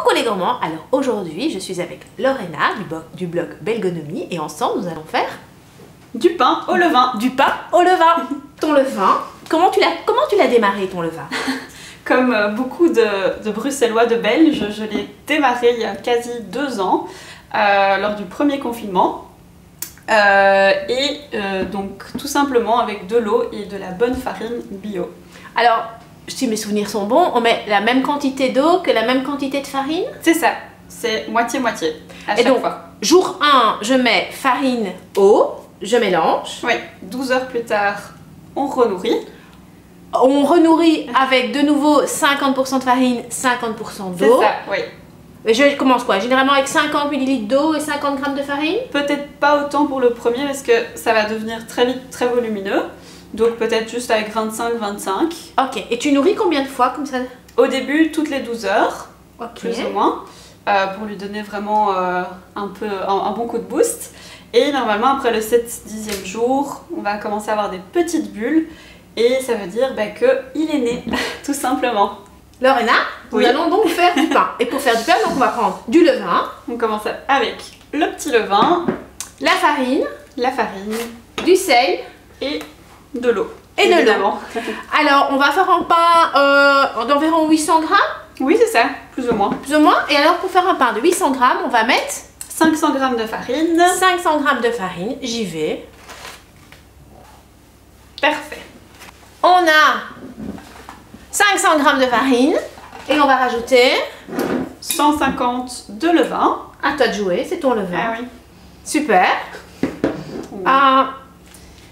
Coucou les gourmands, alors aujourd'hui je suis avec Lorena du blog Belgonomie et ensemble nous allons faire du pain au levain. Du pain au levain. Ton levain, comment tu l'as démarré ton levain? Comme beaucoup de Bruxellois, de Belges, je l'ai démarré il y a quasi 2 ans lors du premier confinement. Donc tout simplement avec de l'eau et de la bonne farine bio. Alors, si mes souvenirs sont bons, on met la même quantité d'eau que la même quantité de farine? C'est ça, c'est moitié-moitié à chaque fois. Jour 1, je mets farine, eau, je mélange. Oui, 12 heures plus tard, on renourrit. On renourrit avec de nouveau 50% de farine, 50% d'eau. C'est ça, oui. Et je commence quoi? Généralement avec 50 ml d'eau et 50 g de farine? Peut-être pas autant pour le premier parce que ça va devenir très vite très volumineux. Donc peut-être juste avec 25-25. Ok, et tu nourris combien de fois comme ça? Au début, toutes les 12 heures, plus ou moins, pour lui donner vraiment un bon coup de boost. Et normalement, après le 7-10e jour, on va commencer à avoir des petites bulles. Et ça veut dire qu'il est né, tout simplement. Lorena, nous allons donc faire du pain. Et pour faire du pain, donc on va prendre du levain. On commence avec le petit levain, la farine, du sel et de l'eau. Et de l'eau. Alors, on va faire un pain d'environ 800 grammes. Oui, c'est ça, plus ou moins. Plus ou moins. Et alors, pour faire un pain de 800 grammes, on va mettre 500 grammes de farine. 500 grammes de farine, j'y vais. Parfait. On a 500 grammes de farine et on va rajouter 150 de levain. À toi de jouer, c'est ton levain. Ah oui. Super.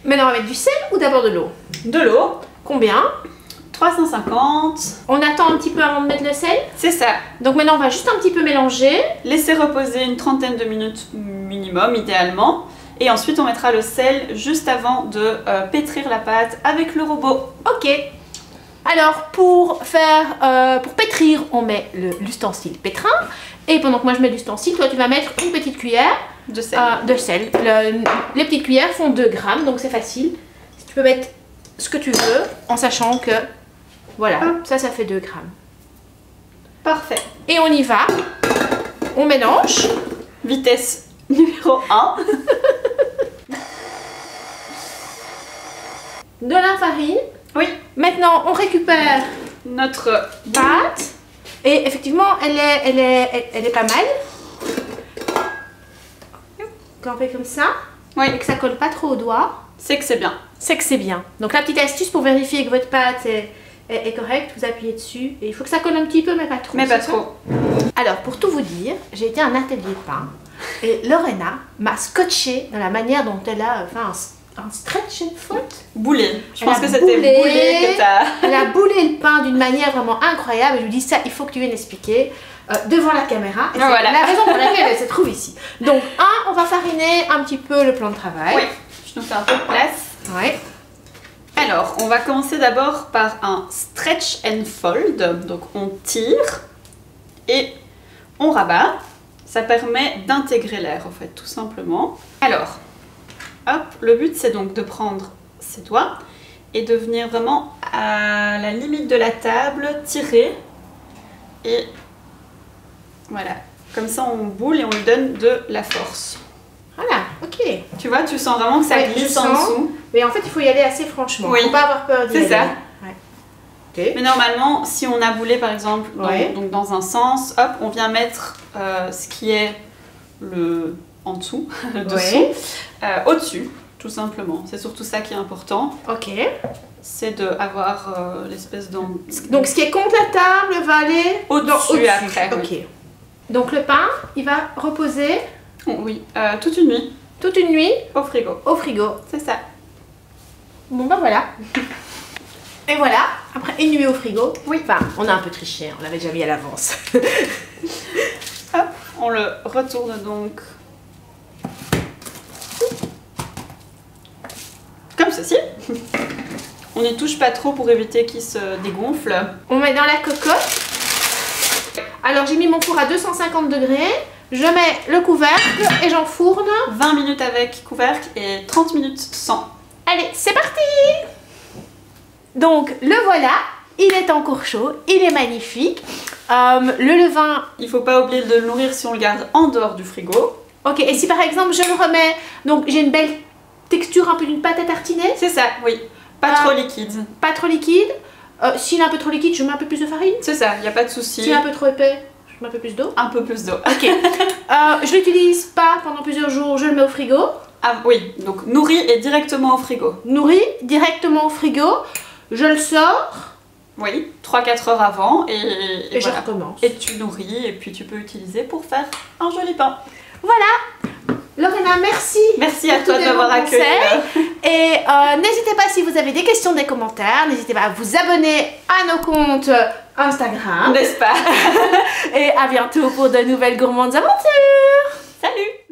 Maintenant, on va mettre du sel ou d'abord de l'eau? De l'eau. Combien? 350. On attend un petit peu avant de mettre le sel? C'est ça. Donc maintenant, on va juste un petit peu mélanger. Laisser reposer une trentaine de minutes minimum, idéalement. Et ensuite, on mettra le sel juste avant de pétrir la pâte avec le robot. Ok. Alors, pour pétrir, on met l'ustensile pétrin. Et pendant que moi je mets l'ustensile, toi tu vas mettre une petite cuillère de sel. Les petites cuillères font 2 grammes, donc c'est facile. Tu peux mettre ce que tu veux, en sachant que, voilà, ça fait 2 grammes. Parfait. Et on y va. On mélange. Vitesse numéro 1. De la farine. Oui. Maintenant, on récupère notre pâte. Et effectivement, elle est pas mal. Quand on fait comme ça, et que ça colle pas trop au doigt, c'est que c'est bien. C'est que c'est bien. Donc la petite astuce pour vérifier que votre pâte est correcte, vous appuyez dessus. Et il faut que ça colle un petit peu, mais pas trop. Mais pas trop. Alors, pour tout vous dire, j'ai été à un atelier de pain. Et Lorena m'a scotché dans la manière dont elle a fait un stretch and foot. Boulé. Je pense que c'était boulé que t'as... Elle a boulé le pain d'une manière vraiment incroyable. Je lui dis ça, il faut que tu viennes expliquer devant la caméra. Et voilà. La raison pour laquelle elle se trouve ici. Donc, on va fariner un petit peu le plan de travail. Oui, je nous fais un peu de place. Oui. Alors, on va commencer d'abord par un stretch and fold. Donc, on tire et on rabat. Ça permet d'intégrer l'air, en fait, tout simplement. Alors, hop, le but, c'est donc de prendre ses doigts et de venir vraiment à la limite de la table, tirer. Et voilà, comme ça, on boule et on lui donne de la force. Voilà, ok. Tu vois, tu sens vraiment que ça glisse en dessous. Mais en fait, il faut y aller assez franchement. Oui. Il ne faut pas avoir peur d'y aller. C'est ça. Ouais. Okay. Mais normalement, si on a boulé par exemple donc dans un sens, hop, on vient mettre ce qui est en dessous, dessous, au-dessus, tout simplement. C'est surtout ça qui est important. Ok. C'est d'avoir l'espèce d'en... Donc ce qui est contre la table va aller au-dessus après. Ok. Oui. Donc le pain, il va reposer... Oui, toute une nuit. Toute une nuit au frigo. Au frigo. C'est ça. Bon ben voilà. Et voilà, après une nuit au frigo. Oui. Enfin, on a un peu triché, on l'avait déjà mis à l'avance. Hop, on le retourne donc comme ceci. On n'y touche pas trop pour éviter qu'il se dégonfle. On met dans la cocotte. Alors j'ai mis mon four à 250 degrés. Je mets le couvercle et j'enfourne. 20 minutes avec couvercle et 30 minutes sans. Allez, c'est parti! Donc le voilà, il est encore chaud, il est magnifique. Le levain... Il faut pas oublier de le nourrir si on le garde en dehors du frigo. Ok, et si par exemple je le remets, donc j'ai une belle texture un peu d'une pâte à tartiner. C'est ça, oui. Pas trop liquide. Pas trop liquide. S'il est un peu trop liquide, je mets un peu plus de farine. C'est ça, il n'y a pas de souci. S'il est un peu trop épais, je mets un peu plus d'eau. Un peu plus d'eau. Ok. Je l'utilise pas pendant plusieurs jours, je le mets au frigo. Ah oui, donc nourri et directement au frigo. Nourri directement au frigo. Je le sors. Oui, 3-4 heures avant et Et voilà. je recommence. Et tu nourris et puis tu peux utiliser pour faire un joli pain. Voilà. Lorena, merci. Merci à pour toi tous de tes m'avoir bons accueilli. conseils. Et n'hésitez pas si vous avez des questions, des commentaires. N'hésitez pas à vous abonner à nos comptes Instagram. N'est-ce pas? Et à bientôt pour de nouvelles gourmandes aventures. Salut!